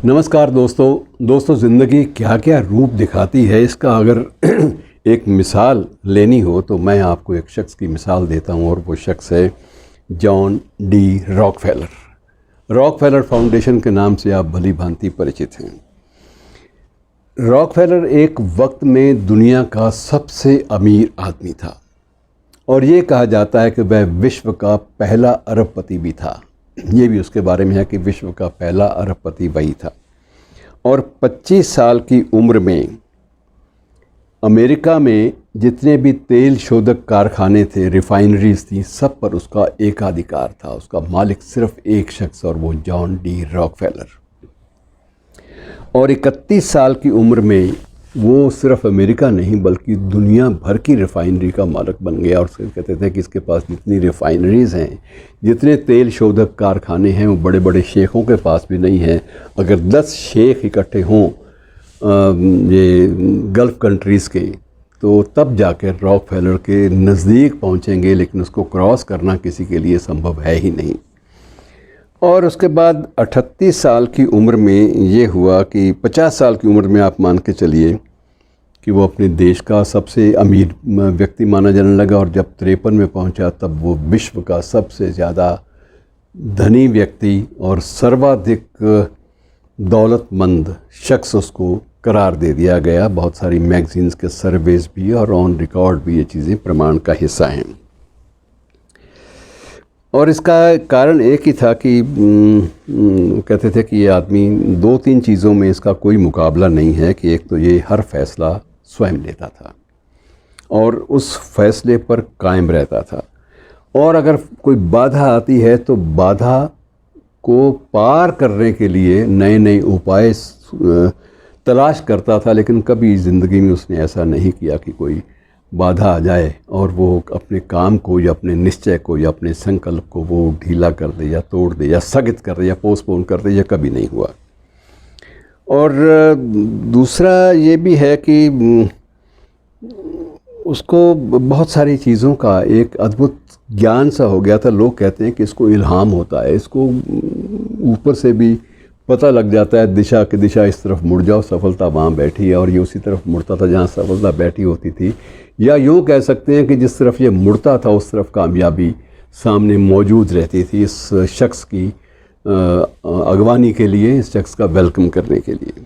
नमस्कार दोस्तों ज़िंदगी क्या क्या रूप दिखाती है, इसका अगर एक मिसाल लेनी हो तो मैं आपको एक शख्स की मिसाल देता हूँ और वो शख्स है John D Rockefeller. Rockefeller foundation के नाम से आप भली भांति परिचित हैं। रॉकफेलर एक वक्त में दुनिया का सबसे अमीर आदमी था और ये कहा जाता है कि वह विश्व का पहला अरबपति भी था। ये भी उसके बारे में है कि विश्व का पहला अरबपति वही था। और 25 साल की उम्र में अमेरिका में जितने भी तेल शोधक कारखाने थे, रिफाइनरीज थी, सब पर उसका एकाधिकार था। उसका मालिक सिर्फ एक शख्स और वो जॉन डी रॉकफेलर। और 31 साल की उम्र में वो सिर्फ अमेरिका नहीं बल्कि दुनिया भर की रिफ़ाइनरी का मालिक बन गया। और कहते थे कि इसके पास जितनी रिफ़ाइनरीज़ हैं, जितने तेल शोधक कारखाने हैं, वो बड़े बड़े शेखों के पास भी नहीं हैं। अगर 10 शेख इकट्ठे हों ये गल्फ़ कंट्रीज़ के, तो तब जाकर रॉकफेलर के नज़दीक पहुँचेंगे, लेकिन उसको क्रॉस करना किसी के लिए संभव है ही नहीं। और उसके बाद 38 साल की उम्र में ये हुआ कि 50 साल की उम्र में आप मान के चलिए कि वो अपने देश का सबसे अमीर व्यक्ति माना जाने लगा। और जब 53 में पहुंचा तब वो विश्व का सबसे ज़्यादा धनी व्यक्ति और सर्वाधिक दौलतमंद शख्स उसको करार दे दिया गया। बहुत सारी मैगज़ीन्स के सर्वेज़ भी और ऑन रिकॉर्ड भी ये चीज़ें प्रमाण का हिस्सा हैं। और इसका कारण एक ही था कि कहते थे कि ये आदमी 2-3 चीज़ों में इसका कोई मुकाबला नहीं है। कि एक तो ये हर फैसला स्वयं लेता था और उस फैसले पर कायम रहता था। और अगर कोई बाधा आती है तो बाधा को पार करने के लिए नए नए उपाय तलाश करता था। लेकिन कभी ज़िंदगी में उसने ऐसा नहीं किया कि कोई बाधा आ जाए और वो अपने काम को या अपने निश्चय को या अपने संकल्प को वो ढीला कर दे या तोड़ दे या स्थगित कर दे या पोस्टपोन कर दे। या कभी नहीं हुआ। और दूसरा ये भी है कि उसको बहुत सारी चीज़ों का एक अद्भुत ज्ञान सा हो गया था। लोग कहते हैं कि इसको इल्हाम होता है, इसको ऊपर से भी पता लग जाता है दिशा की दिशा इस तरफ मुड़ जाओ, सफलता वहाँ बैठी है। और ये उसी तरफ मुड़ता था जहाँ सफलता बैठी होती थी। या यूँ कह सकते हैं कि जिस तरफ ये मुड़ता था उस तरफ कामयाबी सामने मौजूद रहती थी इस शख्स की अगवानी के लिए, इस शख्स का वेलकम करने के लिए।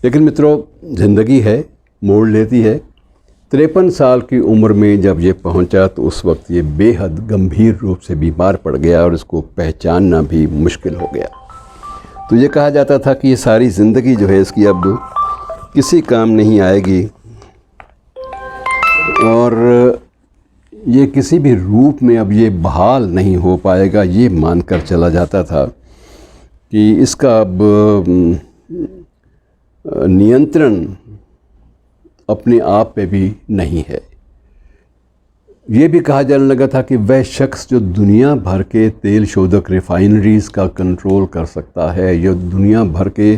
लेकिन मित्रों, ज़िंदगी है, मोड़ लेती है। 53 साल की उम्र में जब ये पहुंचा तो उस वक्त ये बेहद गंभीर रूप से बीमार पड़ गया और इसको पहचानना भी मुश्किल हो गया। तो ये कहा जाता था कि ये सारी ज़िंदगी जो है इसकी अब किसी काम नहीं आएगी और ये किसी भी रूप में अब ये बहाल नहीं हो पाएगा। ये मानकर चला जाता था कि इसका अब नियंत्रण अपने आप पे भी नहीं है। ये भी कहा जाने लगा था कि वह शख्स जो दुनिया भर के तेल शोधक रिफ़ाइनरीज़ का कंट्रोल कर सकता है, जो दुनिया भर के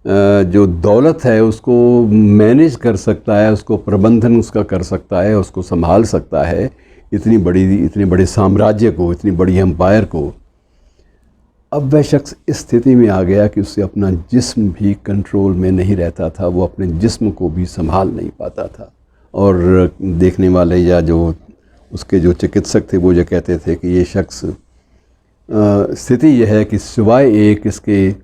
जो दौलत है उसको मैनेज कर सकता है, उसको प्रबंधन उसका कर सकता है, उसको संभाल सकता है, इतने बड़े साम्राज्य को, इतनी बड़ी एम्पायर को, अब वह शख्स इस स्थिति में आ गया कि उससे अपना जिस्म भी कंट्रोल में नहीं रहता था। वो अपने जिस्म को भी संभाल नहीं पाता था। और देखने वाले या जो उसके जो चिकित्सक थे वो ये कहते थे कि ये शख्स स्थिति यह है कि सिवाय एक इसके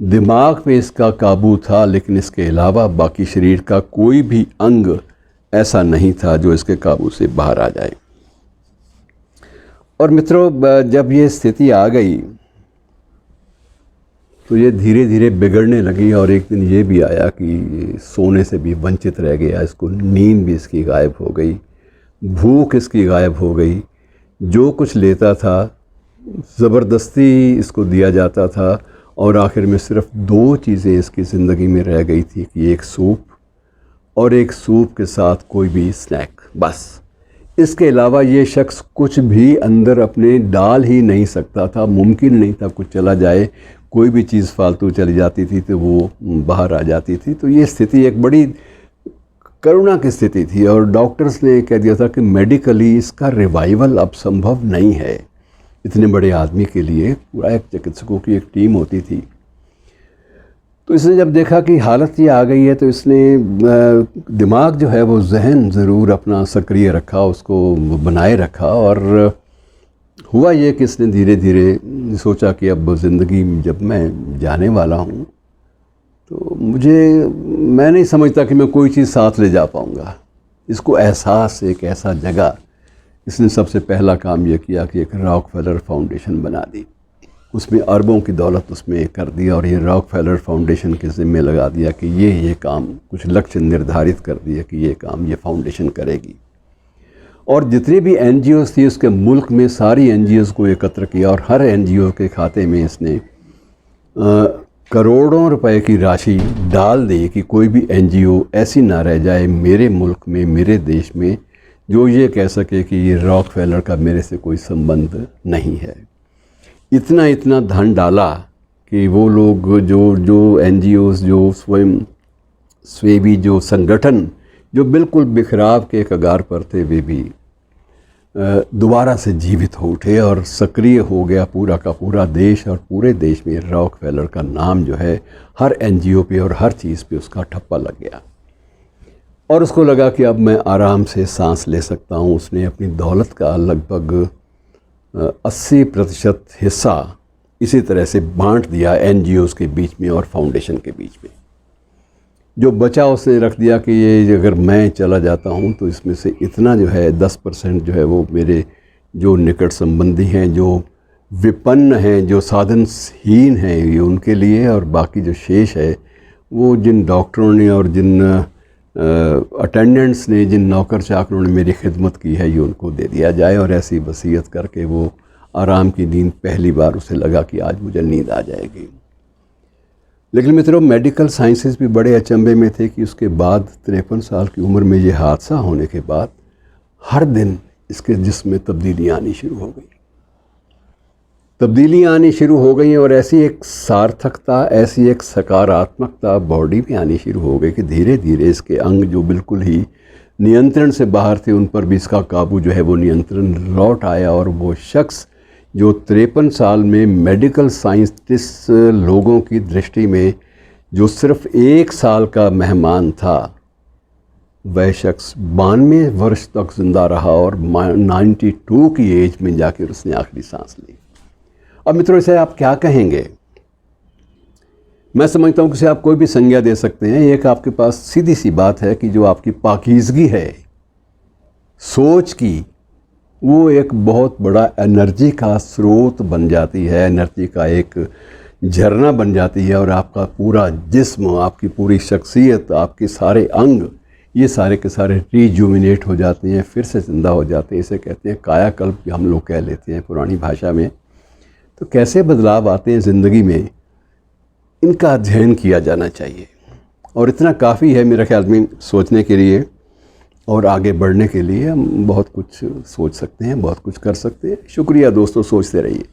दिमाग पे इसका काबू था, लेकिन इसके अलावा बाकी शरीर का कोई भी अंग ऐसा नहीं था जो इसके काबू से बाहर आ जाए। और मित्रों, जब ये स्थिति आ गई तो ये धीरे धीरे बिगड़ने लगी। और एक दिन ये भी आया कि सोने से भी वंचित रह गया, इसको नींद भी इसकी गायब हो गई, भूख इसकी गायब हो गई। जो कुछ लेता था ज़बरदस्ती इसको दिया जाता था। और आखिर में सिर्फ 2 चीज़ें इसकी ज़िंदगी में रह गई थी कि एक सूप और एक सूप के साथ कोई भी स्नैक, बस। इसके अलावा ये शख्स कुछ भी अंदर अपने डाल ही नहीं सकता था। मुमकिन नहीं था कुछ चला जाए, कोई भी चीज़ फालतू चली जाती थी तो वो बाहर आ जाती थी। तो ये स्थिति एक बड़ी करुणा की स्थिति थी। और डॉक्टर्स ने कह दिया था कि मेडिकली इसका रिवाइवल अब संभव नहीं है। इतने बड़े आदमी के लिए पूरा एक चिकित्सकों की एक टीम होती थी। तो इसने जब देखा कि हालत ये आ गई है तो इसने दिमाग जो है वो जहन ज़रूर अपना सक्रिय रखा, उसको बनाए रखा। और हुआ ये कि इसने धीरे धीरे सोचा कि अब ज़िंदगी जब मैं जाने वाला हूँ तो मैं नहीं समझता कि मैं कोई चीज़ साथ ले जा पाऊँगा। इसको एहसास, एक ऐसा जगह, इसने सबसे पहला काम ये किया कि एक रॉकफेलर फाउंडेशन बना दी। उसमें अरबों की दौलत उसमें कर दी और ये रॉकफेलर फाउंडेशन के ज़िम्मे लगा दिया कि ये काम, कुछ लक्ष्य निर्धारित कर दिया कि ये काम ये फाउंडेशन करेगी। और जितनी भी NGOs थी उसके मुल्क में, सारी NGOs को एकत्र किया और हर NGO के खाते में इसने करोड़ों रुपए की राशि डाल दी कि कोई भी NGO ऐसी ना रह जाए मेरे मुल्क में, मेरे देश में, जो ये कह सके कि ये रॉकफेलर का मेरे से कोई संबंध नहीं है। इतना धन डाला कि वो लोग जो NGOs, जो स्वयं सेवी जो संगठन जो बिल्कुल बिखराव के कगार पर थे, वे भी दोबारा से जीवित हो उठे और सक्रिय हो गया पूरा का पूरा देश। और पूरे देश में रॉकफेलर का नाम जो है हर NGO पे और हर चीज़ पे उसका ठप्पा लग गया और उसको लगा कि अब मैं आराम से सांस ले सकता हूँ। उसने अपनी दौलत का लगभग 80% हिस्सा इसी तरह से बांट दिया NGOs के बीच में और फाउंडेशन के बीच में। जो बचा उसने रख दिया कि ये अगर मैं चला जाता हूँ तो इसमें से इतना जो है 10% जो है वो मेरे जो निकट संबंधी हैं, जो विपन्न हैं, जो साधनहीन हैं, ये उनके लिए, और बाकी जो शेष है वो जिन डॉक्टरों ने और जिन अटेंडेंट्स ने, जिन नौकर चाकरों ने मेरी खिदमत की है, ये उनको दे दिया जाए। और ऐसी वसीयत करके वो आराम की नींद, पहली बार उसे लगा कि आज मुझे नींद आ जाएगी। लेकिन मित्रों, मेडिकल साइंसेस भी बड़े अचंभे में थे कि उसके बाद 53 साल की उम्र में ये हादसा होने के बाद हर दिन इसके जिस्म में तब्दीलियाँ आनी शुरू हो गई। तब्दीलियाँ आनी शुरू हो गई और ऐसी एक सार्थकता, ऐसी एक सकारात्मकता बॉडी में आनी शुरू हो गई कि धीरे धीरे इसके अंग जो बिल्कुल ही नियंत्रण से बाहर थे, उन पर भी इसका काबू जो है वो नियंत्रण लौट आया। और वो शख्स जो 53 साल में मेडिकल साइंटिस्ट लोगों की दृष्टि में जो सिर्फ 1 साल का मेहमान था, वह शख्स 92 वर्ष तक ज़िंदा रहा और 92 की एज में जाकर उसने आखिरी सांस ली। अब मित्रों, इसे आप क्या कहेंगे? मैं समझता हूँ कि इसे आप कोई भी संज्ञा दे सकते हैं। एक आपके पास सीधी सी बात है कि जो आपकी पाकीज़गी है सोच की, वो एक बहुत बड़ा एनर्जी का स्रोत बन जाती है, एनर्जी का एक झरना बन जाती है और आपका पूरा जिस्म, आपकी पूरी शख्सियत, आपके सारे अंग, ये सारे के सारे रिजुविनेट हो जाते हैं, फिर से ज़िंदा हो जाते हैं। इसे कहते हैं कायाकल्प, हम लोग कह लेते हैं पुरानी भाषा में। तो कैसे बदलाव आते हैं ज़िंदगी में, इनका अध्ययन किया जाना चाहिए और इतना काफ़ी है मेरे ख्याल में सोचने के लिए और आगे बढ़ने के लिए। हम बहुत कुछ सोच सकते हैं, बहुत कुछ कर सकते हैं। शुक्रिया दोस्तों, सोचते रहिए।